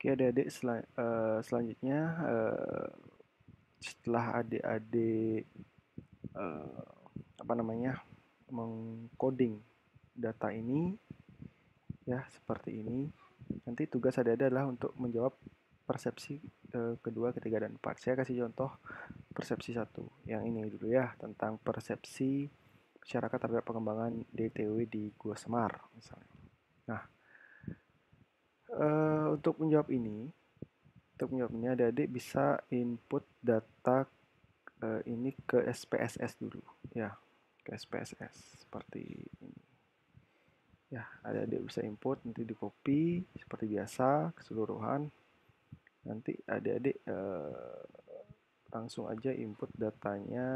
Oke, adik-adik, selanjutnya setelah adik-adik eh, apa namanya mengcoding data ini, ya seperti ini. Nanti tugas adik-adik adalah untuk menjawab persepsi kedua, ketiga, dan empat. Saya kasih contoh persepsi satu. Yang ini dulu ya, tentang persepsi masyarakat terhadap pengembangan DTW di Gua Semar, misalnya. Nah, untuk menjawab ini adik-adik bisa input data ini ke SPSS dulu, ya, ke SPSS seperti ini. Ya, adik-adik bisa input, nanti di copy seperti biasa keseluruhan. Nanti adik-adik langsung aja input datanya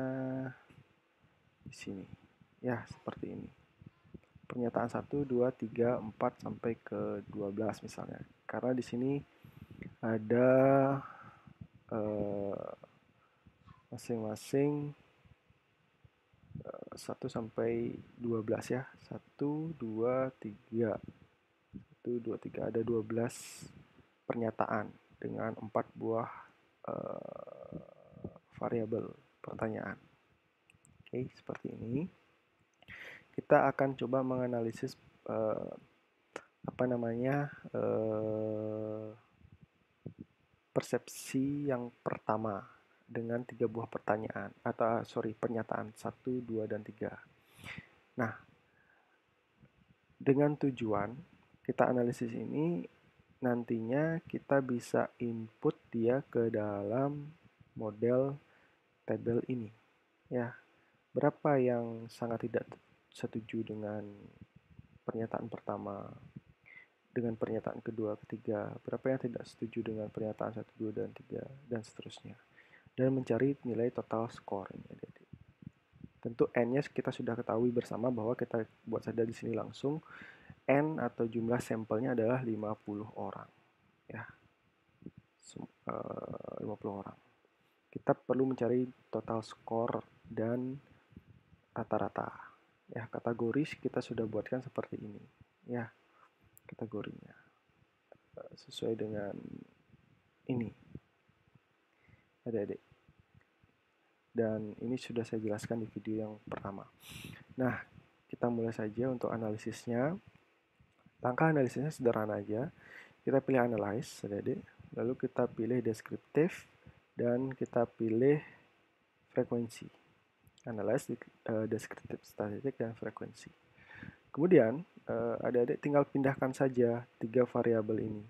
di sini. Ya, seperti ini. Pernyataan 1, 2, 3, 4 sampai ke 12 misalnya. Karena di sini ada masing-masing 1 sampai 12 ya. 1, 2, 3. 1, 2, 3. Ada 12 pernyataan dengan 4 buah variabel pertanyaan. Oke, seperti ini. Kita akan coba menganalisis persepsi yang pertama dengan 3 buah pertanyaan atau pernyataan 1, 2, dan 3. Nah, dengan tujuan kita analisis ini nantinya kita bisa input dia ke dalam model tabel ini. Ya, berapa yang sangat tidak setuju dengan pernyataan pertama, dengan pernyataan kedua, ketiga, berapa yang tidak setuju dengan pernyataan 1, 2, dan 3, dan seterusnya. Dan mencari nilai total skor ini, adik-adik. Tentu N-nya kita sudah ketahui bersama bahwa kita buat saja di sini langsung. N atau jumlah sampelnya adalah 50 orang. Ya, 50 orang. Kita perlu mencari total skor dan rata-rata. Ya, kategori kita sudah buatkan seperti ini. Ya, kategorinya sesuai dengan ini, adik-adik. Dan ini sudah saya jelaskan di video yang pertama. Nah, kita mulai saja untuk analisisnya. Langkah analisisnya sederhana aja. Kita pilih analyze, adik-adik. Lalu kita pilih descriptive dan kita pilih frekuensi. Analyze, descriptive, statistik, dan frekuensi. Kemudian adik-adik tinggal pindahkan saja 3 variabel ini.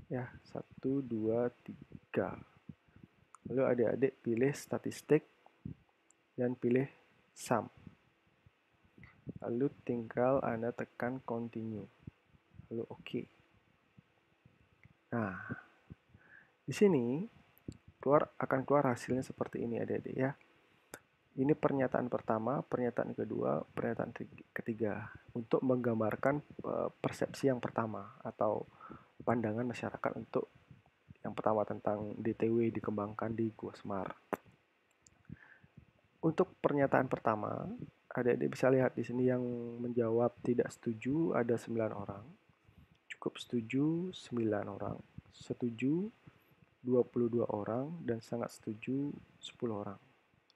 Ya, 1, 2, 3. Lalu adik-adik pilih statistik dan pilih sum. Lalu tinggal Anda tekan continue. Lalu OK. Nah, di sini akan keluar hasilnya seperti ini, adik-adik ya. Ini pernyataan pertama, pernyataan kedua, pernyataan ketiga untuk menggambarkan persepsi yang pertama atau pandangan masyarakat untuk yang pertama tentang DTW dikembangkan di Gua Semar. Untuk pernyataan pertama, adik-adik bisa lihat di sini yang menjawab tidak setuju ada 9 orang, cukup setuju 9 orang, setuju 22 orang, dan sangat setuju 10 orang.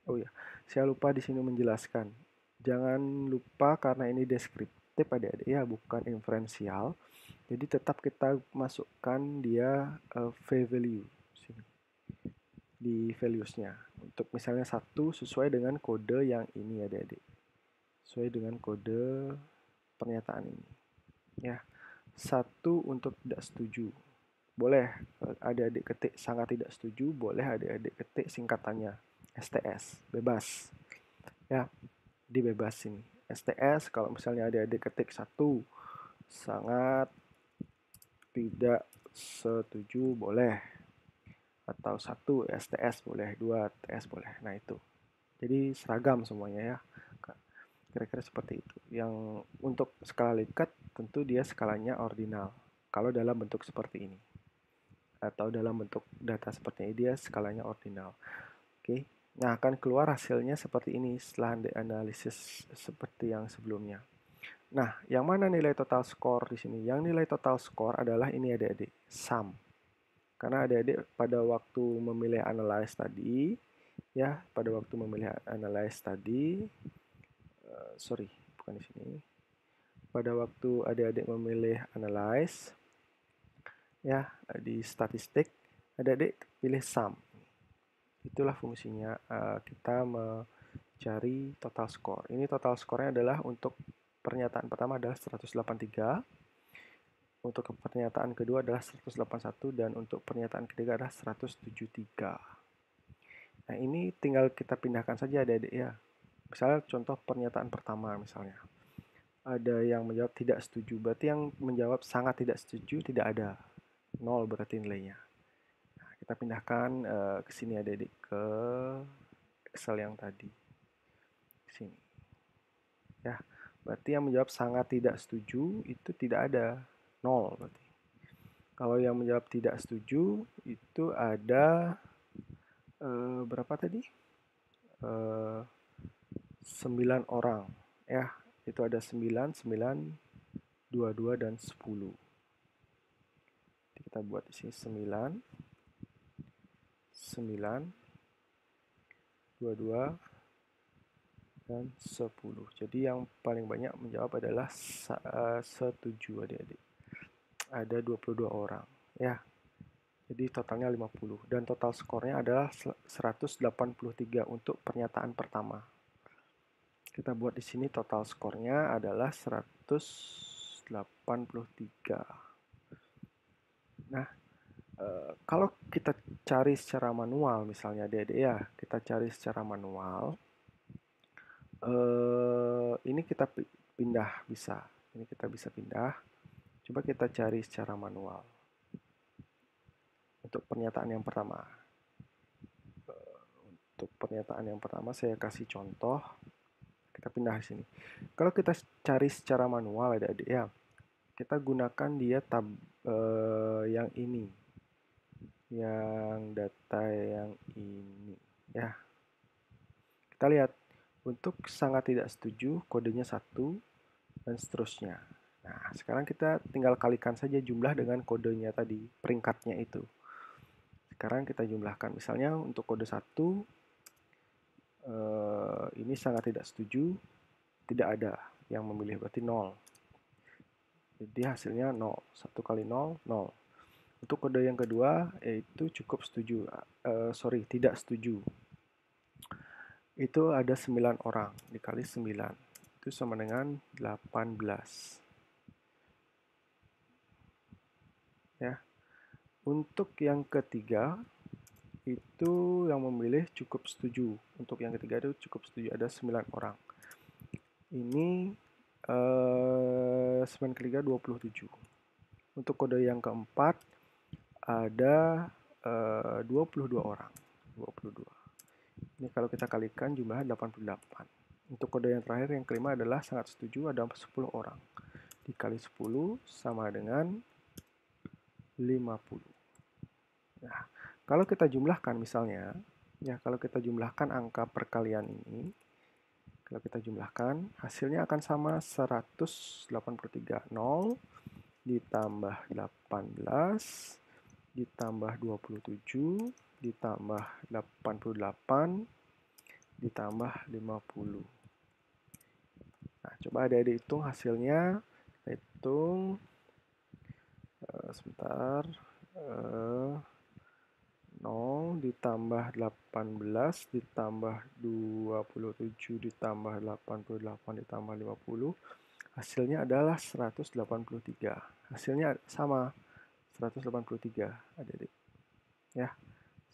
Oh ya, saya lupa di sini menjelaskan. Jangan lupa karena ini deskriptif adik-adik ya, bukan inferensial. Jadi tetap kita masukkan dia v-value sini di values-nya. Untuk misalnya 1 sesuai dengan kode yang ini adik-adik. Sesuai dengan kode pernyataan ini. Ya. 1 untuk tidak setuju. Boleh adik-adik ketik sangat tidak setuju, boleh adik-adik ketik singkatannya. STS, bebas. Ya, dibebas ini. STS kalau misalnya adik-adik ketik 1 sangat tidak setuju boleh. Atau 1 STS boleh, 2 TS boleh. Nah, itu. Jadi seragam semuanya ya. Kira-kira seperti itu. Yang untuk skala Likert tentu dia skalanya ordinal. Kalau dalam bentuk seperti ini. Atau dalam bentuk data seperti ini dia skalanya ordinal. Oke. Nah, akan keluar hasilnya seperti ini setelah analisis seperti yang sebelumnya. Nah, yang mana nilai total skor di sini? Yang nilai total skor adalah ini adik-adik, sum. Karena adik-adik pada waktu memilih analyze tadi, ya, pada waktu memilih analyze tadi, sorry, bukan di sini. Pada waktu adik-adik memilih analyze, ya, di statistik, adik-adik pilih sum. Itulah fungsinya kita mencari total score. Ini total skornya adalah untuk pernyataan pertama adalah 183, untuk pernyataan kedua adalah 181, dan untuk pernyataan ketiga adalah 173. Nah, ini tinggal kita pindahkan saja adik-adik ya. Misalnya contoh pernyataan pertama misalnya. Ada yang menjawab tidak setuju, berarti yang menjawab sangat tidak setuju tidak ada. 0 berarti nilainya. Nah, kita pindahkan ke sini adik-adik, ke Excel yang tadi. Sini. Ya, berarti yang menjawab sangat tidak setuju itu tidak ada. 0 berarti. Kalau yang menjawab tidak setuju itu ada berapa tadi? 9 orang. Ya, itu ada 9, 22, dan 10. Jadi kita buat di sini 9, 22, dan 10. Jadi yang paling banyak menjawab adalah setuju adik-adik. Ada 22 orang. Ya, jadi totalnya 50. Dan total skornya adalah 183 untuk pernyataan pertama. Kita buat di sini total skornya adalah 183. Nah, kalau kita cari secara manual, misalnya adik-adik ya, kita cari secara manual, ini kita pindah bisa. Ini kita bisa pindah. Coba kita cari secara manual. Untuk pernyataan yang pertama. Untuk pernyataan yang pertama saya kasih contoh. Kita pindah di sini. Kalau kita cari secara manual adik-adik ya, kita gunakan dia yang ini. Yang data yang ini ya. Kita lihat untuk sangat tidak setuju kodenya 1 dan seterusnya. Nah, sekarang kita tinggal kalikan saja jumlah dengan kodenya tadi, peringkatnya itu. Sekarang kita jumlahkan. Misalnya untuk kode 1 ini sangat tidak setuju, tidak ada yang memilih, berarti 0. Jadi hasilnya 0. 1 kali 0, 0. Untuk kode yang kedua yaitu cukup setuju, tidak setuju. Itu ada 9 orang dikali 9. Itu sama dengan 18. Ya. Untuk yang ketiga itu yang memilih cukup setuju. Untuk yang ketiga itu cukup setuju, ada 9 orang. Ini 9 kali 3 27. Untuk kode yang keempat ada 22 orang. 22. Ini kalau kita kalikan jumlahnya 88. Untuk kode yang terakhir yang kelima adalah sangat setuju, ada 10 orang. Dikali 10 sama dengan 50. Nah, kalau kita jumlahkan misalnya, ya kalau kita jumlahkan angka perkalian ini, kalau kita jumlahkan, hasilnya akan sama 183. 0 ditambah 18 ditambah 27 ditambah 88 ditambah 50. Nah, coba adik-adik hitung hasilnya. Kita hitung sebentar. 0 ditambah 18 ditambah 27 ditambah 88 ditambah 50. Hasilnya adalah 183. Hasilnya sama 183 adik-adik. Ya,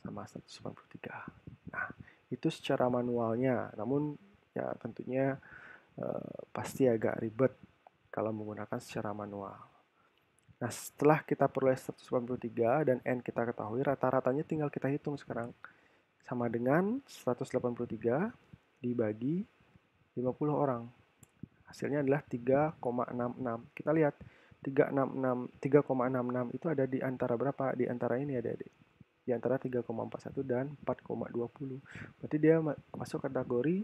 sama 183. Nah, itu secara manualnya. Namun ya tentunya pasti agak ribet kalau menggunakan secara manual. Nah, setelah kita peroleh 183 dan N kita ketahui, rata-ratanya tinggal kita hitung sekarang. Sama dengan 183 dibagi 50 orang. Hasilnya adalah 3,66. Kita lihat 3,66 itu ada di antara berapa? Di antara ini adik-adik. Di antara 3,41 dan 4,20. Berarti dia masuk kategori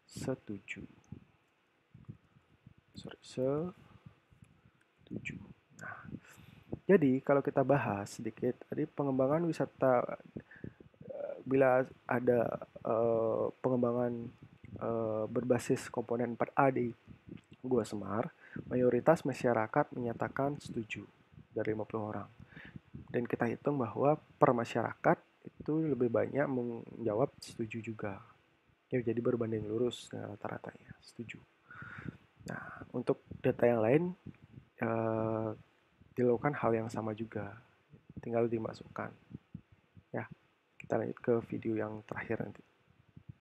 setuju. Setuju. Nah, Jadi kalau kita bahas sedikit, tadi pengembangan wisata bila ada pengembangan berbasis komponen 4A di Gua Semar, mayoritas masyarakat menyatakan setuju dari 50 orang. Dan kita hitung bahwa per masyarakat itu lebih banyak menjawab setuju juga. Ya, jadi berbanding lurus dengan rata-ratanya, setuju. Nah, untuk data yang lain eh, dilakukan hal yang sama juga, tinggal dimasukkan. Ya, kita lanjut ke video yang terakhir nanti.